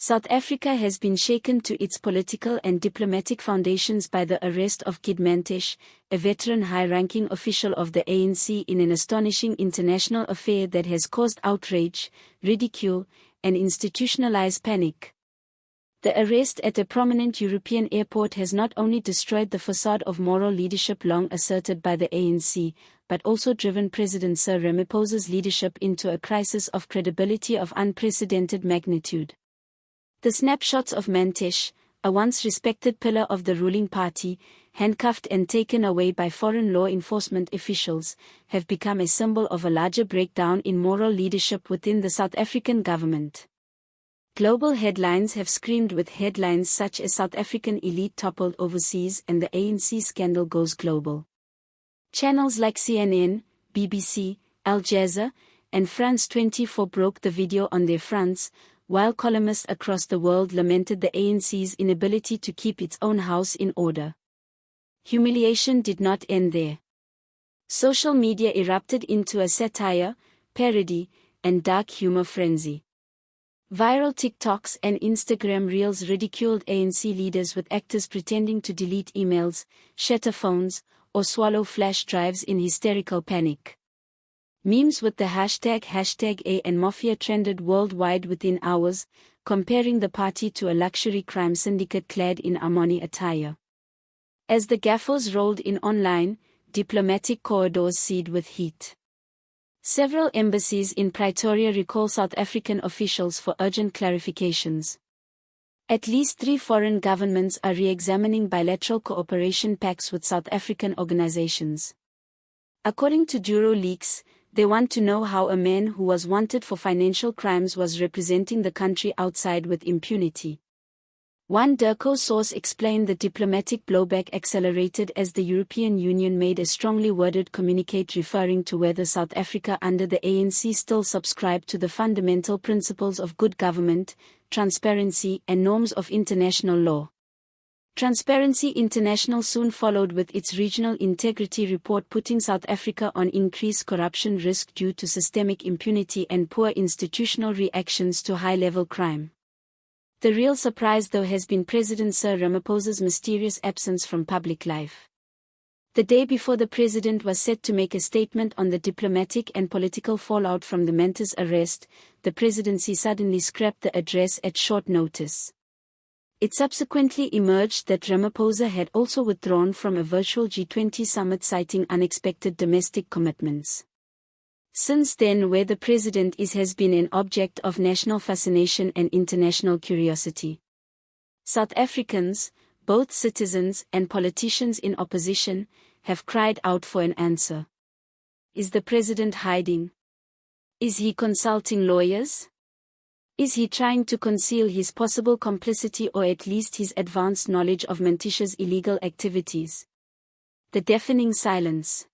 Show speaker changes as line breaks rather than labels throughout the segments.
South Africa has been shaken to its political and diplomatic foundations by the arrest of Kid Mantashe, a veteran high-ranking official of the ANC, in an astonishing international affair that has caused outrage, ridicule, and institutionalized panic. The arrest at a prominent European airport has not only destroyed the facade of moral leadership long asserted by the ANC, but also driven President Cyril Ramaphosa's leadership into a crisis of credibility of unprecedented magnitude. The snapshots of Mantashe, a once respected pillar of the ruling party, handcuffed and taken away by foreign law enforcement officials, have become a symbol of a larger breakdown in moral leadership within the South African government. Global headlines have screamed with headlines such as "South African elite toppled overseas" and "The ANC scandal goes global." Channels like CNN, BBC, Al Jazeera, and France 24 broke the video on their fronts, while columnists across the world lamented the ANC's inability to keep its own house in order. Humiliation did not end there. Social media erupted into a satire, parody, and dark humor frenzy. Viral TikToks and Instagram reels ridiculed ANC leaders, with actors pretending to delete emails, shatter phones, or swallow flash drives in hysterical panic. Memes with the hashtag A and Mafia trended worldwide within hours, comparing the party to a luxury crime syndicate clad in Armani attire. As the gaffers rolled in online, diplomatic corridors seethed with heat. Several embassies in Pretoria recall South African officials for urgent clarifications. At least 3 foreign governments are re-examining bilateral cooperation pacts with South African organizations. According to Duro leaks, they want to know how a man who was wanted for financial crimes was representing the country outside with impunity. One DIRCO source explained the diplomatic blowback accelerated as the European Union made a strongly worded communique referring to whether South Africa under the ANC still subscribed to the fundamental principles of good government, transparency, and norms of international law. Transparency International soon followed with its Regional Integrity Report, putting South Africa on increased corruption risk due to systemic impunity and poor institutional reactions to high-level crime. The real surprise, though, has been President Cyril Ramaphosa's mysterious absence from public life. The day before the president was set to make a statement on the diplomatic and political fallout from the Mantashe arrest, the presidency suddenly scrapped the address at short notice. It subsequently emerged that Ramaphosa had also withdrawn from a virtual G20 summit, citing unexpected domestic commitments. Since then, where the president is has been an object of national fascination and international curiosity. South Africans, both citizens and politicians in opposition, have cried out for an answer. Is the president hiding? Is he consulting lawyers? Is he trying to conceal his possible complicity or at least his advanced knowledge of Mantashe's illegal activities? The deafening silence.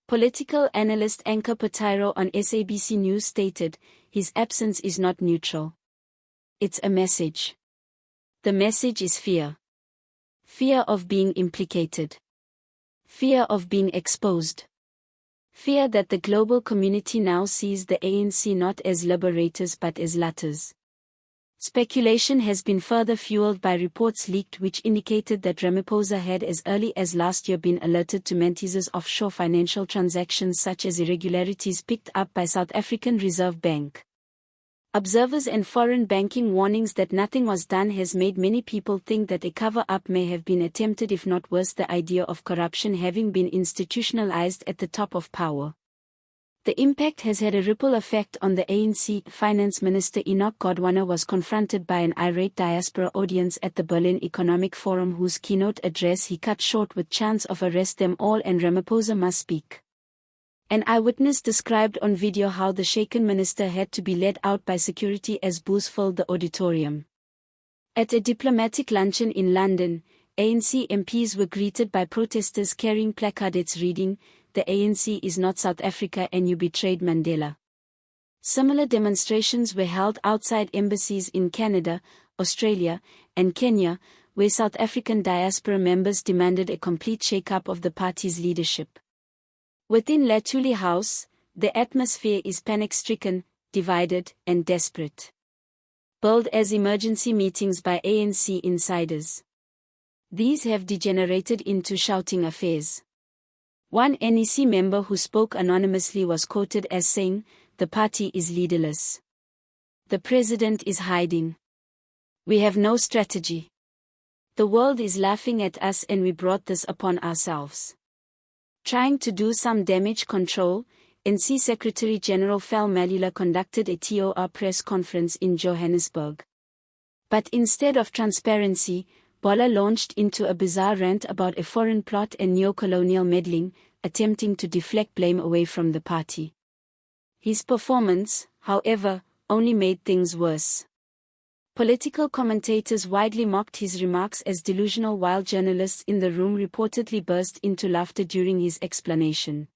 Political analyst Anka Patiro on SABC News stated, his absence is not neutral. It's a message. The message is fear. Fear of being implicated. Fear of being exposed. Fear that the global community now sees the ANC not as liberators but as looters. Speculation has been further fueled by reports leaked which indicated that Ramaphosa had as early as last year been alerted to Mantashe's offshore financial transactions, such as irregularities picked up by South African Reserve Bank. Observers and foreign banking warnings that nothing was done has made many people think that a cover-up may have been attempted, if not worse, the idea of corruption having been institutionalized at the top of power. The impact has had a ripple effect on the ANC. Finance Minister Enoch Godwana was confronted by an irate diaspora audience at the Berlin Economic Forum, whose keynote address he cut short with chants of "arrest them all" and "Ramaphosa must speak." An eyewitness described on video how the shaken minister had to be led out by security as boos filled the auditorium. At a diplomatic luncheon in London, ANC MPs were greeted by protesters carrying placards reading, "The ANC is not South Africa and you betrayed Mandela." Similar demonstrations were held outside embassies in Canada, Australia, and Kenya, where South African diaspora members demanded a complete shake-up of the party's leadership. Within Latuli House, the atmosphere is panic-stricken, divided, and desperate. billed as emergency meetings by ANC insiders. These have degenerated into shouting affairs. One NEC member who spoke anonymously was quoted as saying, "The party is leaderless. The president is hiding. We have no strategy. The world is laughing at us and we brought this upon ourselves." Trying to do some damage control, NC Secretary-General Fel Malula conducted a TOR press conference in Johannesburg. But instead of transparency, Bola launched into a bizarre rant about a foreign plot and neo-colonial meddling, attempting to deflect blame away from the party. His performance, however, only made things worse. Political commentators widely mocked his remarks as delusional, while journalists in the room reportedly burst into laughter during his explanation.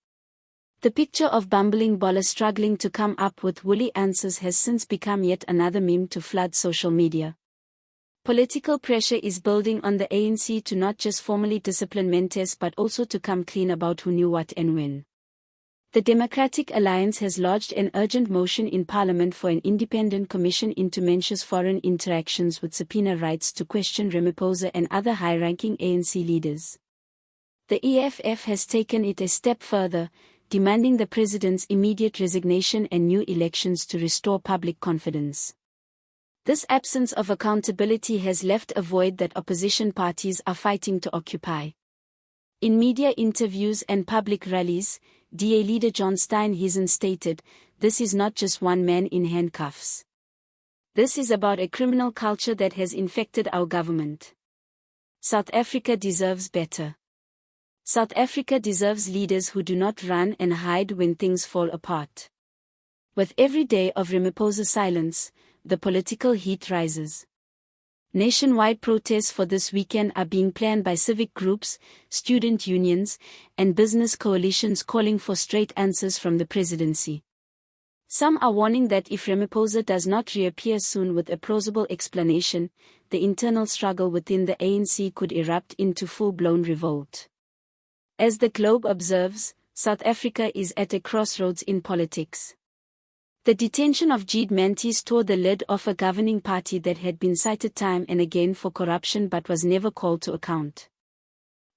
The picture of bumbling Bola struggling to come up with woolly answers has since become yet another meme to flood social media. Political pressure is building on the ANC to not just formally discipline Mendes but also to come clean about who knew what and when. The Democratic Alliance has lodged an urgent motion in Parliament for an independent commission into Mendes' foreign interactions with subpoena rights to question Ramaphosa and other high-ranking ANC leaders. The EFF has taken it a step further, demanding the president's immediate resignation and new elections to restore public confidence. This absence of accountability has left a void that opposition parties are fighting to occupy. In media interviews and public rallies, DA leader John Steenhuisen stated, "This is not just one man in handcuffs. This is about a criminal culture that has infected our government. South Africa deserves better. South Africa deserves leaders who do not run and hide when things fall apart." With every day of Ramaphosa silence, the political heat rises. Nationwide protests for this weekend are being planned by civic groups, student unions, and business coalitions calling for straight answers from the presidency. Some are warning that if Ramaphosa does not reappear soon with a plausible explanation, the internal struggle within the ANC could erupt into full-blown revolt. As the Globe observes, South Africa is at a crossroads in politics. The detention of Mendes tore the lid off a governing party that had been cited time and again for corruption but was never called to account.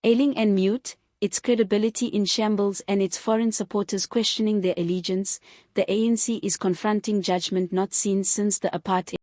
Ailing and mute, its credibility in shambles and its foreign supporters questioning their allegiance, the ANC is confronting judgment not seen since the apartheid